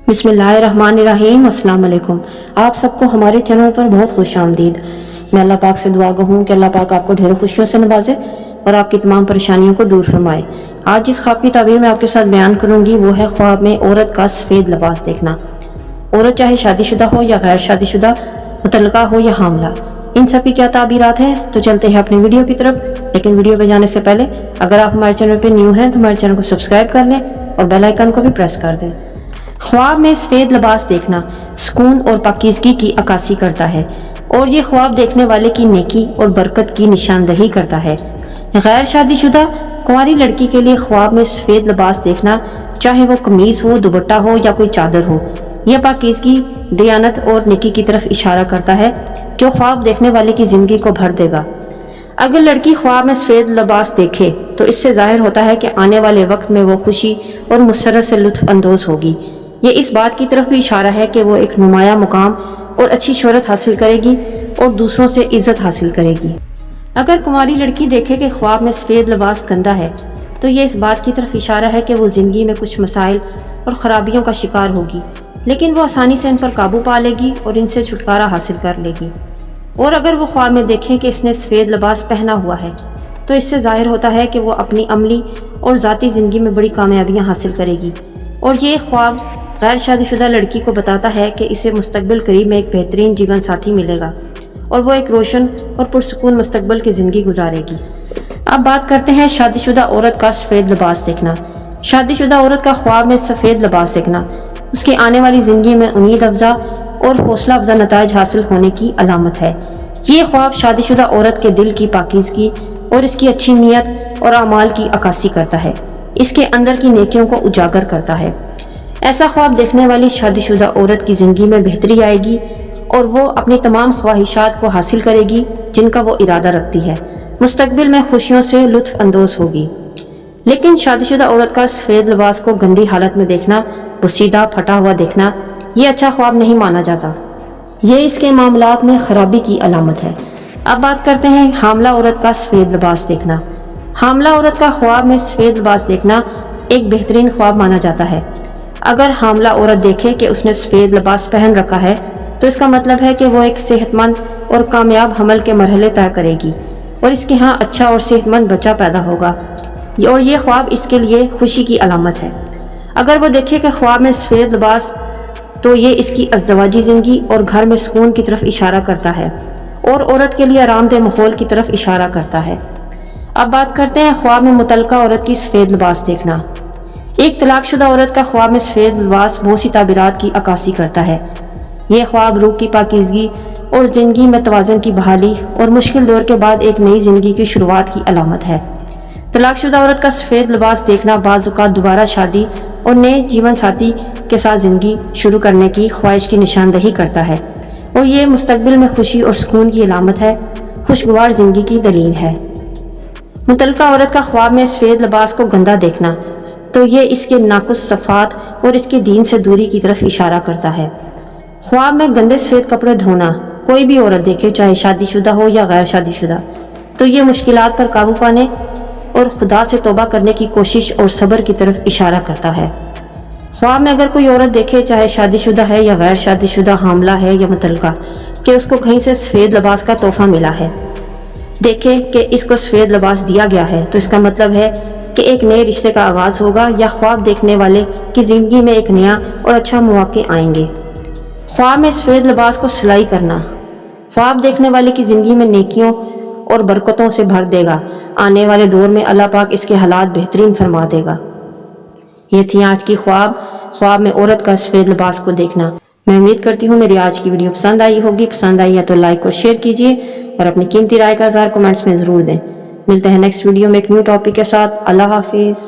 बिस्मिल्लाहिर्रहमानिर्रहीम। अस्सलाम वालेकुम। आप सबको हमारे चैनल पर बहुत खुश आमदीद। मैं अल्लाह पाक से दुआ गो हूँ कि अल्लाह पाक आपको ढेरों खुशियों से नवाजे और आपकी तमाम परेशानियों को दूर फरमाए। आज जिस ख्वाब की ताबीर मैं आपके साथ बयान करूँगी वो है ख्वाब में औरत का सफ़ेद लिबास देखना। औरत चाहे शादीशुदा हो या गैर शादीशुदा, मुतल्लका हो या हामला, इन सब की क्या ताबीरात हैं। तो चलते हैं अपनी वीडियो की तरफ। लेकिन वीडियो पे जाने से पहले अगर आप हमारे चैनल पे न्यू हैं तो हमारे चैनल को सब्सक्राइब कर लें और बेल आइकन को भी प्रेस कर दें। ख्वाब में सफ़ेद लिबास देखना सुकून और पाकीज़गी की अक्कासी करता है और ये ख्वाब देखने वाले की नेकी और बरकत की निशानदही करता है। गैर शादीशुदा कुंवारी लड़की के लिए ख्वाब में सफ़ेद लिबास देखना, चाहे वो कमीज़ हो, दुपट्टा हो या कोई चादर हो, यह पाकीज़गी, दियानत और नेकी की तरफ इशारा करता है जो ख्वाब देखने वाले की ज़िंदगी को भर देगा। अगर लड़की ख्वाब में सफ़ेद लिबास देखे तो इससे जाहिर होता है कि आने वाले वक्त में वो खुशी और मुसर्रत से लुत्फ़ अंदोज़ होगी। ये इस बात की तरफ भी इशारा है कि वो एक नुमाया मुकाम और अच्छी शोहरत हासिल करेगी और दूसरों से इज्जत हासिल करेगी। अगर कुंवारी लड़की देखे कि ख्वाब में सफ़ेद लिबास गंदा है तो ये इस बात की तरफ इशारा है कि वो ज़िंदगी में कुछ मसाइल और ख़राबियों का शिकार होगी, लेकिन वो आसानी से इन पर काबू पा लेगी और इनसे छुटकारा हासिल कर लेगी। और अगर वो ख्वाब में देखे कि इसने सफ़ेद लिबास पहना हुआ है तो इससे जाहिर होता है कि वो अपनी अमली और ज़ाती ज़िंदगी में बड़ी कामयाबियाँ हासिल करेगी। और ये ख्वाब गैर शादीशुदा लड़की को बताता है कि इसे मुस्तकबिल करीब में एक बेहतरीन जीवन साथी मिलेगा और वो एक रोशन और पुरसुकून मुस्तकबिल की ज़िंदगी गुजारेगी। अब बात करते हैं शादीशुदा औरत का सफ़ेद लिबास देखना। शादीशुदा औरत का ख्वाब में सफ़ेद लिबास देखना उसकी आने वाली ज़िंदगी में उम्मीद अफजा और हौसला अफजा नताइज हासिल होने की अलामत है। ये ख्वाब शादीशुदा औरत के दिल की पाकीज़गी और इसकी अच्छी नीयत और अमाल की अक्कासी करता है, इसके अंदर की नेकियों को उजागर करता है। ऐसा ख्वाब देखने वाली शादीशुदा औरत की ज़िंदगी में बेहतरी आएगी और वो अपनी तमाम ख्वाहिशात को हासिल करेगी जिनका वो इरादा रखती है। मुस्तकबिल में खुशियों से लुत्फ़ अंदोज़ होगी। लेकिन शादीशुदा औरत का सफ़ेद लिबास को गंदी हालत में देखना, बुसीदा फटा हुआ देखना, ये अच्छा ख्वाब नहीं माना जाता। ये इसके मामलात में ख़राबी की अलामत है। अब बात करते हैं हामला औरत का सफ़ेद लिबास देखना। हामला औरत का ख्वाब में सफ़ेद लिबास देखना एक बेहतरीन ख्वाब माना जाता है। अगर हामला औरत देखे कि उसने सफ़ेद लिबास पहन रखा है तो इसका मतलब है कि वो एक सेहतमंद और कामयाब हमल के मरहले तय करेगी और इसके यहाँ अच्छा और सेहतमंद बच्चा पैदा होगा और ये ख्वाब इसके लिए खुशी की अलामत है। अगर वो देखे कि ख्वाब में सफ़ेद लिबास तो ये इसकी अज़दवाजी ज़िंदगी और घर में सुकून की तरफ इशारा करता है और औरत के लिए आरामदेह माहौल की तरफ इशारा करता है। अब बात करते हैं ख्वाब में मुतल्लका औरत की सफ़ेद लिबास देखना। एक तलाकशुदा औरत का ख्वाब में सफ़ेद लिबास बहुत सी ताबीरात की अक्कासी करता है। यह ख्वाब रूह की पाकीज़गी और ज़िंदगी में तवाज़ुन की बहाली और मुश्किल दौर के बाद एक नई ज़िंदगी की शुरुआत की अलामत है। तलाकशुदा औरत का सफ़ेद लिबास देखना बाज़ औक़ात दोबारा शादी और नए जीवन साथी के साथ ज़िंदगी शुरू करने की ख्वाहिश की निशानदही करता है और ये मुस्तकबिल में खुशी और सुकून की अलामत है, खुशगवार ज़िंदगी की दलील है। मुतल्लका औरत का ख्वाब में सफ़ेद लिबास को गंदा देखना तो ये इसके नाकुस सफ़ात और इसके दीन से दूरी की तरफ इशारा करता है। ख्वाब में गंदे सफ़ेद कपड़े धोना कोई भी औरत देखे, चाहे शादीशुदा हो या गैर शादीशुदा, तो ये मुश्किलात पर काबू पाने और खुदा से तौबा करने की कोशिश और सब्र की तरफ इशारा करता है। ख्वाब में अगर कोई औरत देखे, चाहे शादीशुदा है या गैर शादीशुदा, हामला है या मुतल्लका, कि उसको कहीं से सफ़ेद लिबास का तोहफ़ा मिला है, देखे कि इसको सफ़ेद लिबास दिया गया है, तो इसका मतलब है कि एक नए रिश्ते का आगाज़ होगा या ख्वाब देखने वाले की ज़िंदगी में एक नया और अच्छा मौक़े आएंगे। ख्वाब में सफ़ेद लिबास को सिलाई करना ख्वाब देखने वाले की ज़िंदगी में नेकियों और बरकतों से भर देगा। आने वाले दौर में अल्लाह पाक इसके हालात बेहतरीन फरमा देगा। ये थी आज की ख्वाब में औरत का सफ़ेद लिबास को देखना। मैं उम्मीद करती हूँ मेरी आज की वीडियो पसंद आई होगी। पसंद आई है तो लाइक और शेयर कीजिए और अपनी कीमती राय का इज़हार कमेंट्स में ज़रूर दें। मिलते हैं नेक्स्ट वीडियो में एक न्यू टॉपिक के साथ। अल्लाह हाफिज़।